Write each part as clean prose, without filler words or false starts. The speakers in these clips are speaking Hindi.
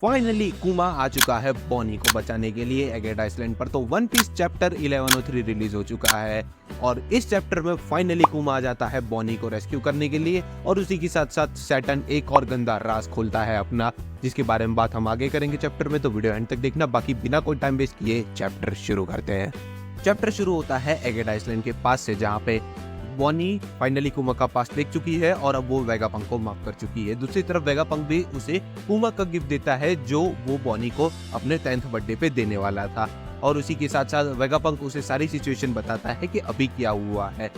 फाइनली कुमा आ चुका है बॉनी को बचाने के लिए एगेट आइसलैंड पर। तो वन पीस चैप्टर 1103 रिलीज हो चुका है और इस चैप्टर में फाइनली कुमा आ जाता है बॉनी को रेस्क्यू करने के लिए और उसी के साथ साथ सैटर्न एक और गंदा राज खोलता है अपना, जिसके बारे में बात हम आगे करेंगे चैप्टर में। तो वीडियो एंड तक देखना। बाकी बिना कोई टाइम वेस्ट किए चैप्टर शुरू करते हैं। चैप्टर शुरू होता है एगेट आइसलैंड के पास से, जहाँ पे बॉनी फाइनली कुमा का पास देख चुकी है और अब वो वेगापंक को माफ कर चुकी है। दूसरी तरफ वेगापंक भी उसे कुमा का गिफ्ट देता है जो वो बॉनी को अपने 10th बर्थडे पे देने वाला था और उसी के साथ साथ वेगापंक उसे सारी सिचुएशन बताता है कि अभी क्या हुआ है।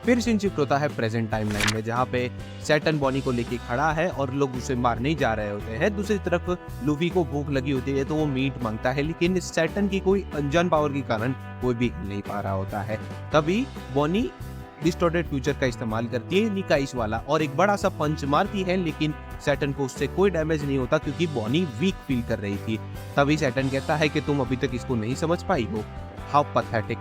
फिर सीन शिफ्ट होता है प्रेजेंट टाइमलाइन में, जहाँ पे सैटर्न बॉनी को लेके खड़ा है और लोग उसे मारने ही जा रहे होते हैं। दूसरी तरफ लूफी को भूख लगी होती है तो वो मीट मांगता है, लेकिन सैटर्न की कोई अनजान पावर के कारण कोई भी हिल नहीं पा रहा होता है। तभी बॉनी डिस्टॉर्टेड फ्यूचर का इस्तेमाल करती है निकाइस वाला और एक बड़ा सा पंच मारती है, लेकिन सैटर्न को उससे कोई डैमेज नहीं होता क्योंकि बॉनी वीक फील कर रही थी। तभी सैटर्न कहता है कि तुम अभी तक इसको नहीं समझ पाई हो, हाउ पैथेटिक।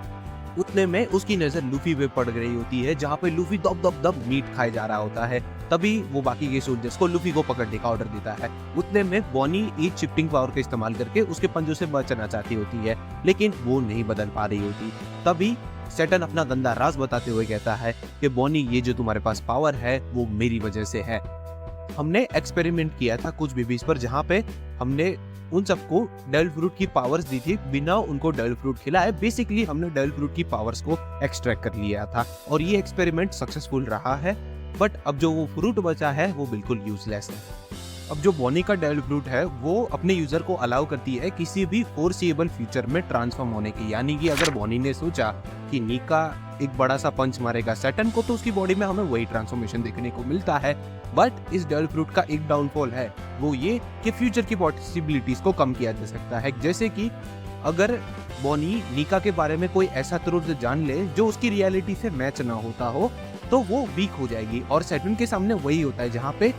उतने में उसकी नजर लूफी पे पड़ गई होती है, जहाँ पे लूफी दब दब दब मीट खाए जा रहा होता है। तभी वो बाकी के सोल्जर्स को लूफी को पकड़ने का ऑर्डर देता है। उतने में बॉनी ईच शिफ्टिंग पावर का इस्तेमाल करके उसके पंजों से बचना चाहती होती है, लेकिन वो नहीं बदल पा रही होती। तभी सैटर्न अपना गंदा राज बताते हुए कहता है कि बॉनी, ये जो तुम्हारे पास पावर है वो मेरी वजह से है। हमने एक्सपेरिमेंट किया था कुछ बेबीज पर, जहाँ पे हमने उन सबको डेविल फ्रूट की पावर्स दी थी बिना उनको डेविल फ्रूट खिलाए। बेसिकली हमने डेविल फ्रूट की पावर्स को एक्सट्रैक्ट कर लिया था और ये एक्सपेरिमेंट सक्सेसफुल रहा है, बट अब जो वो फ्रूट बचा है वो बिल्कुल यूजलेस है। अब जो बॉनी का डेविल फ्रूट है वो अपने यूजर को अलाउ करती है किसी भी फोरसीएबल फ्यूचर में ट्रांसफॉर्म होने की। यानी कि अगर बॉनी ने सोचा कि नीका एक बड़ा सा पंच मारेगा सैटर्न को, तो उसकी बॉडी में हमें वही ट्रांसफॉर्मेशन देखने को मिलता है। बट इस डेविल फ्रूट का एक डाउनफॉल है, वो ये कि फ्यूचर की पॉसिबिलिटीज को कम किया जा सकता है। जैसे कि अगर बॉनी नीका के बारे में कोई ऐसा ट्रुथ जान ले जो उसकी रियलिटी से मैच ना होता हो, तो वो वीक हो जाएगी और सैटर्न के सामने वही होता है, जहाँ पे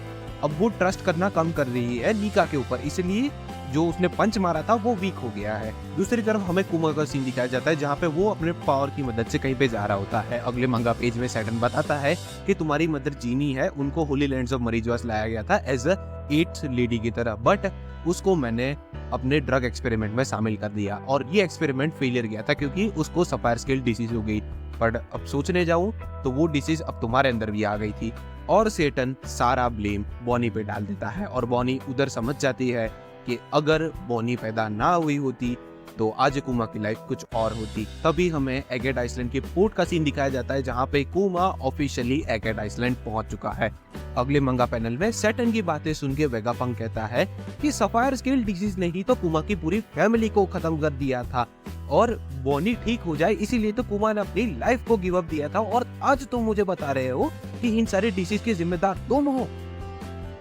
अब वो ट्रस्ट करना कम कर रही है नीका के ऊपर, इसलिए जो उसने पंच मारा था वो वीक हो गया है। दूसरी तरफ हमें कुमा का सीन दिखाया जाता है, जहाँ पे वो अपने पावर की मदद से कहीं पे जा रहा होता है। अगले मंगा पेज में सैटर्न बताता है कि तुम्हारी मदर जीनी है, उनको होली लैंड्स ऑफ मरीजवास लाया गया था एज अ 8th लेडी की तरह, बट उसको मैंने अपने ड्रग एक्सपेरिमेंट में शामिल कर दिया और ये एक्सपेरिमेंट फेलियर गया था क्योंकि उसको सफायर स्केल डिसीज हो गई। पर अब सोचने जाऊं तो वो डिसीज अब तुम्हारे अंदर भी आ गई थी और सैटर्न सारा ब्लेम बॉनी पे डाल देता है और बॉनी उधर समझ जाती है कि अगर बॉनी पैदा ना हुई होती तो आज कुमा की लाइफ कुछ और होती। तभी हमें एगेट आइसलैंड के पोर्ट का सीन दिखाया जाता है, जहाँ पे कुमा ऑफिशियली एगेट आइसलैंड पहुंच चुका है। अगले मंगा पैनल में सैटर्न की बातें सुन के वेगापंक कहता है कि सफायर स्केल डिसीज ने ही तो कुमा की पूरी फैमिली को खत्म कर दिया था और बॉनी ठीक हो जाए इसीलिए तो कुमा ने अपनी लाइफ को गिव अप दिया था, और आज तुम मुझे बता रहे हो कि इन सारे डिसीज के जिम्मेदार तुम हो।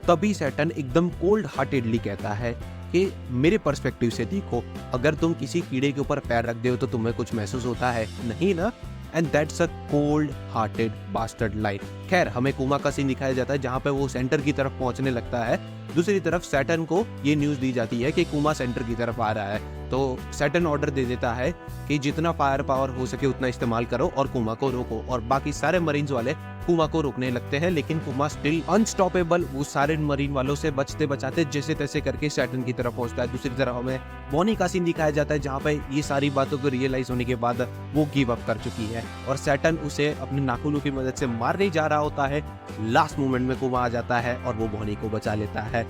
तभी सैटर्न एकदम कोल्ड हार्टेडली कहता है कि मेरे पर्सपेक्टिव से देखो, अगर तुम किसी कीड़े के ऊपर पैर रख दे हो तो तुम्हें कुछ महसूस होता है? नहीं ना। And that's a cold hearted bastard line. खैर, हमें कुमा का सीन दिखाया जाता है जहाँ पे वो सेंटर की तरफ पहुंचने लगता है। दूसरी तरफ सैटर्न को ये न्यूज दी जाती है कि कुमा सेंटर की तरफ आ रहा है, तो सैटर्न ऑर्डर दे देता है कि जितना फायर पावर हो सके उतना इस्तेमाल करो और कुमा को रोको, और बाकी सारे मरीन्स वाले कुमा को रोकने लगते हैं, लेकिन कुमा स्टिल अनस्टॉपेबल वो सारे मरीन वालों से बचते बचाते जैसे तैसे करके सैटर्न की तरफ पहुंचता है। दूसरी तरफ हमें बॉनी का सीन दिखाया जाता है, जहाँ पे ये सारी बातों को रियलाइज होने के बाद वो गिव अप कर चुकी है और सैटर्न उसे अपने नाखूनों की मदद से मारने जा रहा होता है। लास्ट मोमेंट में कुमा आ जाता है और वो बॉनी को बचा लेता है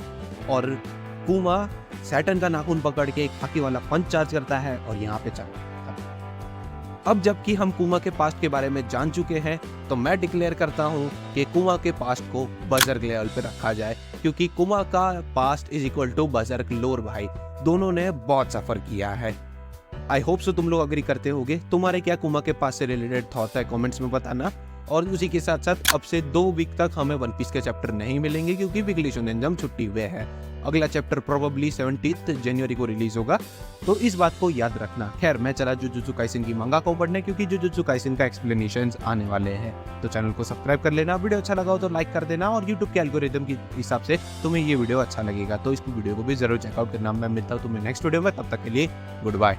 और कुमा सैटर्न का नाखून पकड़ के एक फाकी वाला पंच चार्ज करता है और यहाँ पे चल। अब जबकि हम कुमा के पास्ट के बारे में जान चुके हैं, तो मैं डिक्लेयर करता हूँ कि कुमा के पास्ट को बजर्ग लेवल पे रखा जाए, क्योंकि कुमा का पास्ट इज इक्वल टू बजर्ग लोर भाई। दोनों ने बहुत सफर किया है। आई होप सो तुम लोग अग्री करते होगे। तुम्हारे क्या कुमा के पास्ट से रिलेटेड थॉट है कमेंट्स में बताना। और उसी के साथ साथ अब से 2 वीक तक हमें वन पीस के चैप्टर नहीं मिलेंगे क्योंकि वीकली शोनेन छुट्टी हुए है। अगला चैप्टर प्रोबेबली 17 जनवरी को रिलीज होगा, तो इस बात को याद रखना। खैर, मैं चला जुजुत्सु काइसेन की मंगा को पढ़ने, क्योंकि जुजुत्सु काइसेन का एक्सप्लेनेशंस आने वाले हैं। तो चैनल को सब्सक्राइब कर लेना, वीडियो अच्छा लगा हो तो लाइक कर देना, और यूट्यूब के एल्गोरिदम के हिसाब से तुम्हें ये वीडियो अच्छा लगेगा तो इस वीडियो को भी जरूर चेकआउट करना। मैं मिलता हूँ तुम्हें नेक्स्ट वीडियो में, तब तक के लिए गुड बाय।